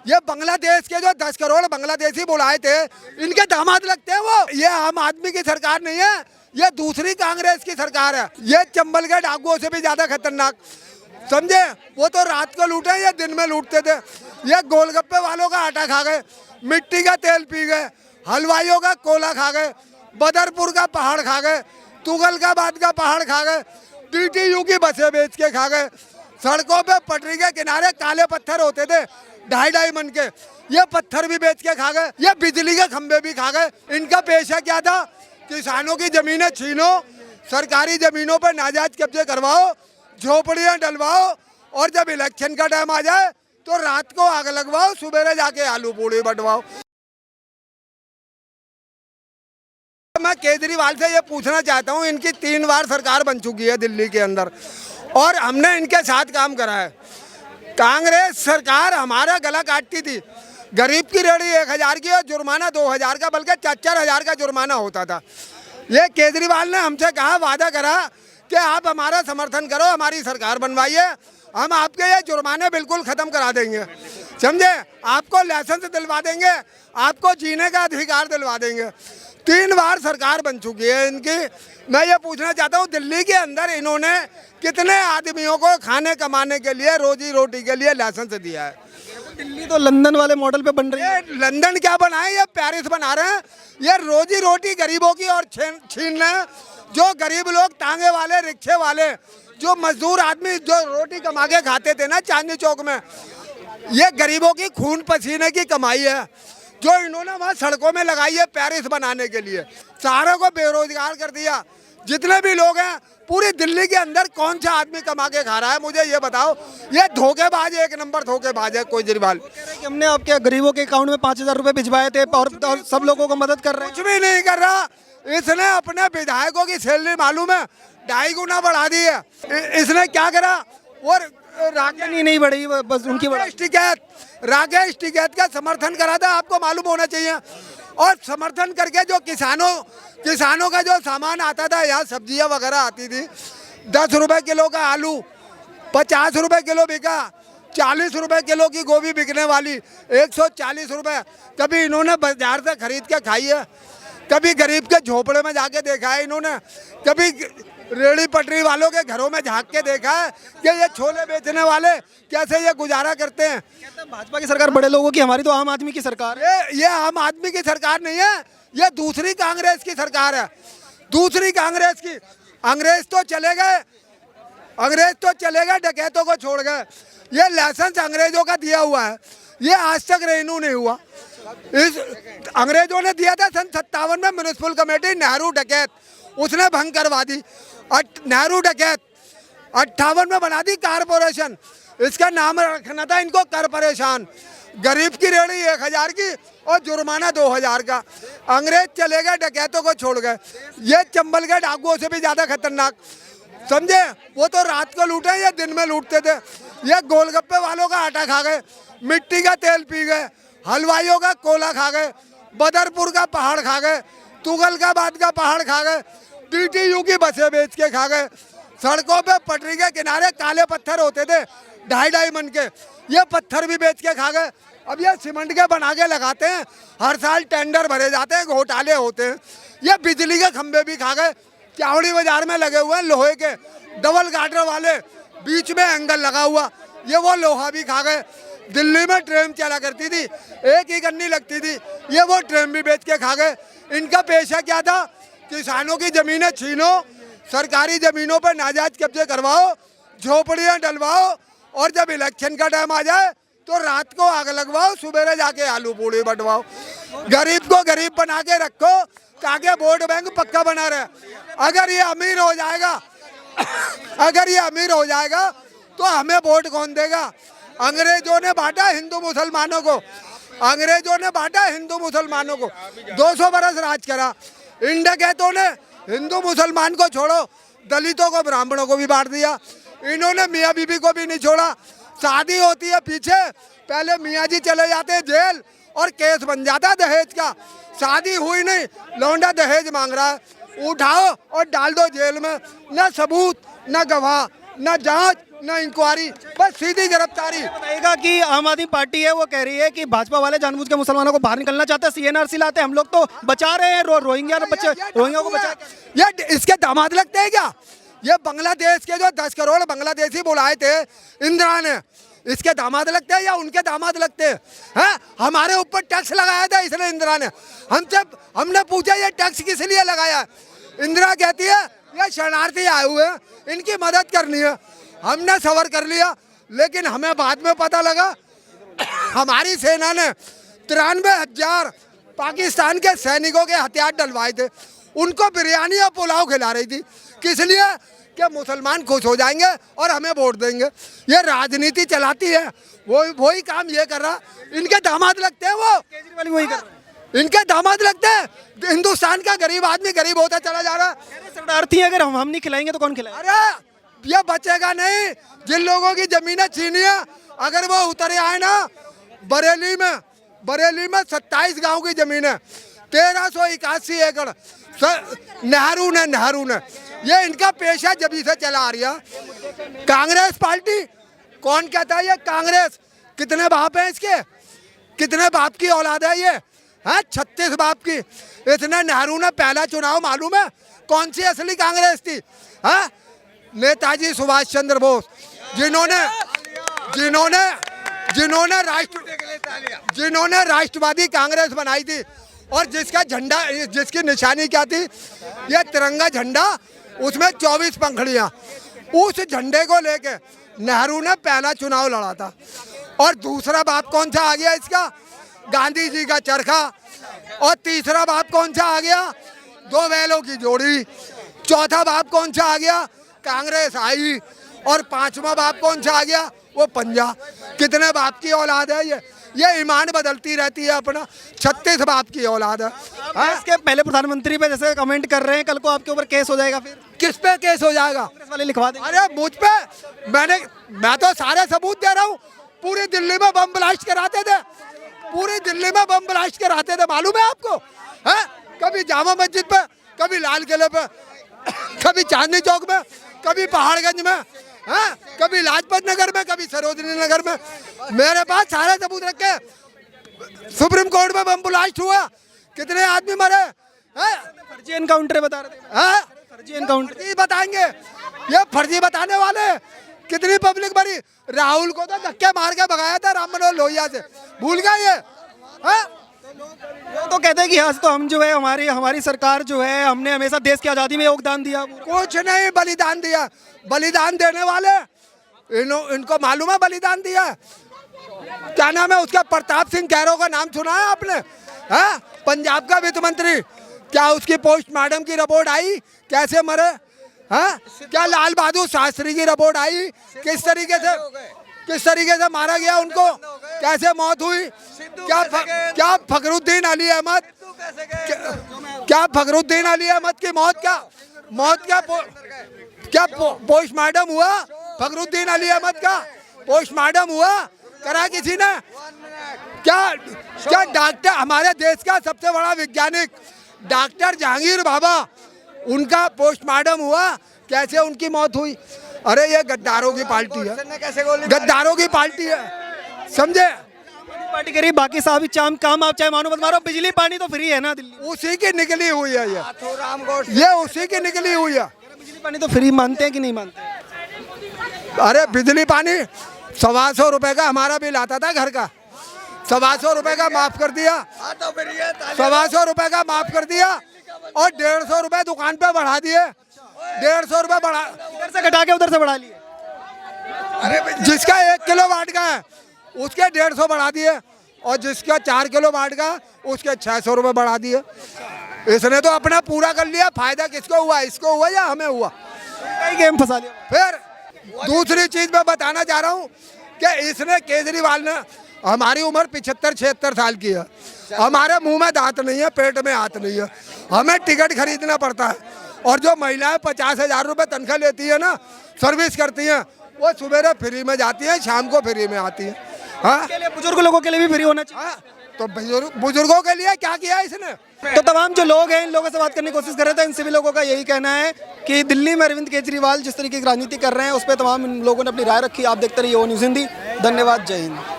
ये बांग्लादेश के जो 10 करोड़ बांग्लादेशी बुलाए थे, इनके दामाद लगते हैं वो। ये आम आदमी की सरकार नहीं है, ये दूसरी कांग्रेस की सरकार है। ये चंबल के डाकुओं से भी ज्यादा खतरनाक, समझे। वो तो रात को लूटे, ये दिन में लूटते थे। ये गोलगप्पे वालों का आटा खा गए, मिट्टी का तेल पी गए, हलवाइयों का कोला खा गए, बदरपुर का पहाड़ खा गए, तुगलकाबाद का पहाड़ खा गए, TTU की बसें बेच के खा गए। सड़कों पे पटरी के किनारे काले पत्थर होते थे 2.5 मन के, ये पत्थर भी बेच के खा गए। ये बिजली के खंभे भी खा गए। इनका पेशा क्या था? किसानों की जमीनें छीनो, सरकारी जमीनों पर नाजायज कब्जे करवाओ, झोपड़ियां डलवाओ, और जब इलेक्शन का टाइम आ जाए तो रात को आग लगवाओ, सुबह जाके आलू पूड़ी बंटवाओ। मैं केजरीवाल से ये पूछना चाहता हूँ, इनकी 3 बार सरकार बन चुकी है दिल्ली के अंदर, और हमने इनके साथ काम करा है। कांग्रेस सरकार हमारा गला काटती थी। गरीब की रेहड़ी 1000 की और जुर्माना 2000 का, बल्कि 4-4 का जुर्माना होता था। ये केजरीवाल ने हमसे कहा, वादा करा कि आप हमारा समर्थन करो, हमारी सरकार बनवाइए, हम आपके ये जुर्माने बिल्कुल ख़त्म करा देंगे, समझे। आपको लाइसेंस दिलवा देंगे, आपको जीने का अधिकार दिलवा देंगे। 3 बार सरकार बन चुकी है इनकी। मैं ये पूछना चाहता हूँ, दिल्ली के अंदर इन्होंने कितने आदमियों को खाने कमाने के लिए, रोजी रोटी के लिए लाइसेंस दिया है? दिल्ली तो लंदन वाले मॉडल पे बन रही है। ये लंदन क्या बनाए, ये पेरिस बना रहे हैं। ये रोजी रोटी गरीबों की और छीन रहे हैं। जो गरीब लोग, तांगे वाले, रिक्शे वाले, जो मजदूर आदमी जो रोटी कमा के खाते थे ना चांदनी चौक में, ये गरीबों की खून पसीने की कमाई है जो इन्होंने वहाँ सड़कों में लगाई है पेरिस बनाने के लिए। सारों को बेरोजगार कर दिया। जितने भी लोग हैं पूरी दिल्ली के अंदर, कौन सा आदमी कमा के खा रहा है? मुझे ये बताओ। ये धोखेबाज, 1 नंबर धोखेबाज है केजरीवाल। कि हमने आपके गरीबों के अकाउंट में 5000 रुपए भिजवाए थे और सब लोगों को मदद कर रहे हैं। कुछ भी नहीं कर रहा। इसने अपने विधायकों की सैलरी मालूम है 2.5 गुना बढ़ा दी है। इसने क्या करा? और राजधानी नहीं बढ़ी, बस उनकी राकेश टिकैत का समर्थन करा था, आपको मालूम होना चाहिए। और समर्थन करके जो किसानों का जो सामान आता था, यहाँ सब्जियां वगैरह आती थी, 10 रुपए किलो का आलू 50 रुपए किलो बिका, 40 रुपए किलो की गोभी बिकने वाली 140 रुपए। कभी इन्होंने बाजार से खरीद के खाई है? कभी गरीब के झोपड़े में जाके देखा है इन्होंने? कभी रेहड़ी पटरी वालों के घरों में झांक के देखा है कि ये छोले बेचने वाले कैसे ये गुजारा करते हैं? भाजपा की सरकार बड़े लोगों की, हमारी तो आम आदमी की सरकार है। ये आम आदमी की सरकार नहीं है, ये दूसरी कांग्रेस की सरकार है, दूसरी कांग्रेस की। अंग्रेज तो चले गए, डकैतों को छोड़ गए। ये लाइसेंस अंग्रेजों का दिया हुआ है, ये आज तक रेन्यू नहीं हुआ। इस अंग्रेजों ने दिया था सन 57 में म्युनिसिपल कमेटी, नेहरू डकैत, उसने भंग करवा दी। नेहरू डकैत 58 में बना दी कारपोरेशन, इसका नाम रखना था इनको कर परेशान। गरीब की रेहड़ी 1000 की और जुर्माना 2000 का। अंग्रेज चले गए, डकैतों को छोड़ गए। ये चंबल के डाकुओं से भी ज्यादा खतरनाक, समझे। वो तो रात को लूटे, ये दिन में लूटते थे। ये गोलगप्पे वालों का आटा खा गए, मिट्टी का तेल पी गए, हलवाइयों का कोला खा गए, बदरपुर का पहाड़ खा गए, तुगलकाबाद का पहाड़ खा गए, TTU की बसें बेच के खा गए। सड़कों पे पटरी के किनारे काले पत्थर होते थे 2.5 मन के, ये पत्थर भी बेच के खा गए। अब ये सीमेंट के बना के लगाते हैं, हर साल टेंडर भरे जाते हैं, घोटाले होते हैं। ये बिजली के खंभे भी खा गए, चावड़ी बाजार में लगे हुए हैं लोहे के डबल गार्डर वाले, बीच में एंगल लगा हुआ, ये वो लोहा भी खा गए। दिल्ली में ट्रेन चला करती थी, 1 ही गन्नी लगती थी, ये वो ट्रेन भी बेच के खा गए। इनका पेशा क्या था? किसानों की जमीनें छीनो, सरकारी जमीनों पर नाजायज कब्जे करवाओ, झोपड़ियां डलवाओ, और जब इलेक्शन का टाइम आ जाए तो रात को आग लगवाओ, सुबह जाके आलू पूड़ी बंटवाओ। गरीब को गरीब बना के रखो ताकि वोट बैंक पक्का बना रहे। अगर ये अमीर हो जाएगा तो हमें वोट कौन देगा? अंग्रेजों ने बांटा हिंदू मुसलमानों को, 200 बरस राज करा। इन डकैतों ने हिंदू मुसलमान को छोड़ो, दलितों को, ब्राह्मणों को भी बांट दिया। इन्होंने मियाँ बीबी को भी नहीं छोड़ा। शादी होती है पीछे, पहले मियाँ जी चले जाते हैं जेल और केस बन जाता है दहेज का। शादी हुई नहीं, लौंडा दहेज मांग रहा है, उठाओ और डाल दो जेल में। न सबूत, न गवाह, न जांच, न इंक्वायरी, बस सीधी गिरफ्तारी। बताइएगा कि आम आदमी पार्टी है वो कह रही है कि भाजपा वाले जानबूझ के मुसलमानों को बाहर निकलना चाहते हैं, सीएनआरसी लाते हैं, हम लोग तो बचा रहे हैं रोहिंग्या बच्चे, रोहिंग्या को बचा। ये इसके दामाद लगते हैं क्या? ये बांग्लादेश के जो 10 करोड़ बांग्लादेशी बुलाए थे इंदिरा ने, इसके दामाद लगते हैं या उनके दामाद लगते हैं? हैं? हमारे ऊपर टैक्स लगाया था इसने इंदिरा ने, हमने पूछा ये टैक्स किस लिए लगाया है? इंदिरा कहती है ये शरणार्थी आए हुए हैं, इनकी मदद करनी है। हमने सबर कर लिया, लेकिन हमें बाद में पता लगा हमारी सेना ने 93,000 पाकिस्तान के सैनिकों के हथियार डलवाए थे, उनको बिरयानी और पुलाव खिला रही थी। किस लिए? कि मुसलमान खुश हो जाएंगे और हमें वोट देंगे। ये राजनीति चलाती है, वही काम ये कर रहा। इनके दामाद लगते हैं, वो केजरीवाल वही कर रहे हैं। इनके दामाद लगते हैं। हिंदुस्तान का गरीब आदमी गरीब होता चला जा रहा है। शरणार्थी अगर हम नहीं खिलाएंगे तो कौन खिलाएगा? अरे ये बचेगा नहीं। जिन लोगों की जमीनें छीनी है, अगर वो उतरे आए ना, बरेली में 27 गांव की जमीन है, 1381 एकड़ नेहरू ने ये इनका पेशा जब से चला आ रही है। कांग्रेस पार्टी कौन कहता है ये कांग्रेस? कितने बाप हैं इसके? कितने बाप की औलाद है ये? है 36 बाप की। इतने नेहरू ने पहला चुनाव मालूम है कौन सी असली कांग्रेस थी? है नेताजी सुभाष चंद्र बोस, जिन्होंने राष्ट्रवादी कांग्रेस बनाई थी, और जिसका झंडा, जिसकी निशानी क्या थी? ये तिरंगा झंडा, उसमें 24 पंखड़ियां। उस झंडे को लेके नेहरू ने पहला चुनाव लड़ा था। और दूसरा बाप कौन सा आ गया इसका? गांधी जी का चरखा। और तीसरा बाप कौन सा आ गया? 2 बैलों की जोड़ी। चौथा बाप कौन सा आ गया? कांग्रेस आई। और 5वां बाप कौन सा आ गया? वो पंजा। कितने बाप की औलाद है ये ईमान बदलती रहती है अपना। 36 बाप की औलाद है। इसके पहले प्रधानमंत्री पे जैसे कमेंट कर रहे हैं, कल को आपके ऊपर केस हो जाएगा। फिर किस पे केस हो जाएगा? कांग्रेस वाले लिखवा देंगे। अरे मुझ पे, मैं तो सारे सबूत दे रहा हूँ। पूरी दिल्ली में बम ब्लास्ट कराते थे, पूरी दिल्ली में बम ब्लास्ट कराते थे, मालूम है आपको? है कभी जामा मस्जिद पे, कभी लाल किले पे, कभी चांदनी चौक में, कभी पहाड़गंज में, है कभी लाजपत नगर में, कभी सरोजनी नगर में। मेरे पास सारे सबूत रखे। सुप्रीम कोर्ट में बम ब्लास्ट हुआ, कितने आदमी मरे? हैं? फर्जी एनकाउंटर बता रहे थे। फर्जी एनकाउंटर फर्जी बताएंगे, ये फर्जी बताने वाले। कितनी पब्लिक मरी? राहुल को तो धक्के मार के भगाया था राम मनोहर लोहिया से, भूल गए ये? वो तो कहते हैं कि आज तो हम जो है हमारी सरकार जो है, हमने हमेशा देश की आज़ादी में योगदान दिया। कुछ नहीं बलिदान दिया। बलिदान देने वाले इनको मालूम है बलिदान दिया। क्या नाम है उसका? प्रताप सिंह कैरो का नाम सुना है आपने? है पंजाब का वित्त मंत्री। क्या उसकी पोस्टमार्टम की रिपोर्ट आई? कैसे मरे? हाँ क्या लाल बहादुर शास्त्री की रिपोर्ट आई? किस तरीके से मारा गया उनको? कैसे मौत हुई? क्या फखरुद्दीन अली अहमद, क्या फखरुद्दीन अली अहमद की मौत क्या पोस्टमार्टम हुआ? फखरुद्दीन अली अहमद का पोस्टमार्टम हुआ? करा किसी ने? क्या डॉक्टर, हमारे देश का सबसे बड़ा वैज्ञानिक डॉक्टर जहांगीर बाबा, उनका पोस्टमार्टम हुआ? कैसे उनकी मौत हुई? अरे ये गद्दारों की पार्टी है, गद्दारों की पार्टी है, समझे? पार्टी करी, बाकी साहब काम आप चाहे मानो मत मारो, बिजली पानी तो फ्री है ना दिल्ली। उसी की निकली हुई है ये उसी की निकली हुई है। बिजली पानी तो फ्री मानते हैं कि नहीं मानते? अरे बिजली पानी 125 रुपए का हमारा बिल आता था घर का, 125 रुपए का माफ कर दिया, 125 रुपए का माफ कर दिया, और 150 रुपए दुकान पे बढ़ा दिए। 150 रुपए बढ़ा, इधर से घटा के उधर से बढ़ा लिए। जिसका 1 किलो वाट का है उसके 150 बढ़ा दिए, और जिसका 4 किलो वाट का उसके 600 रुपए बढ़ा दिए। इसने तो अपना पूरा कर लिया। फायदा किसको हुआ? इसको हुआ या हमें हुआ? गेम फंसा लिया। फिर दूसरी चीज मैं बताना चाह रहा हूँ कि इसने, केजरीवाल ने, हमारी उम्र 75-76 साल की है, हमारे मुंह में दांत नहीं है, पेट में हाथ नहीं है, हमें टिकट खरीदना पड़ता है। और जो महिलाएं 50,000 रुपए तनख्वाह लेती है ना, सर्विस करती हैं, वो सुबह फ्री में जाती हैं, शाम को फ्री में आती हैं। हाँ बुजुर्ग लोगों के लिए भी फ्री होना चाहिए। तो बुजुर्गों के लिए क्या किया इसने? तो तमाम जो लोग हैं इन लोगों से बात करने की कोशिश कर रहे थे, इन सभी लोगों का यही कहना है कि दिल्ली में अरविंद केजरीवाल जिस तरीके की राजनीति कर रहे हैं उस पर तमाम इन लोगों ने अपनी राय रखी। आप देखते रहिए ओ न्यूज़ हिंदी। धन्यवाद, जय हिंद।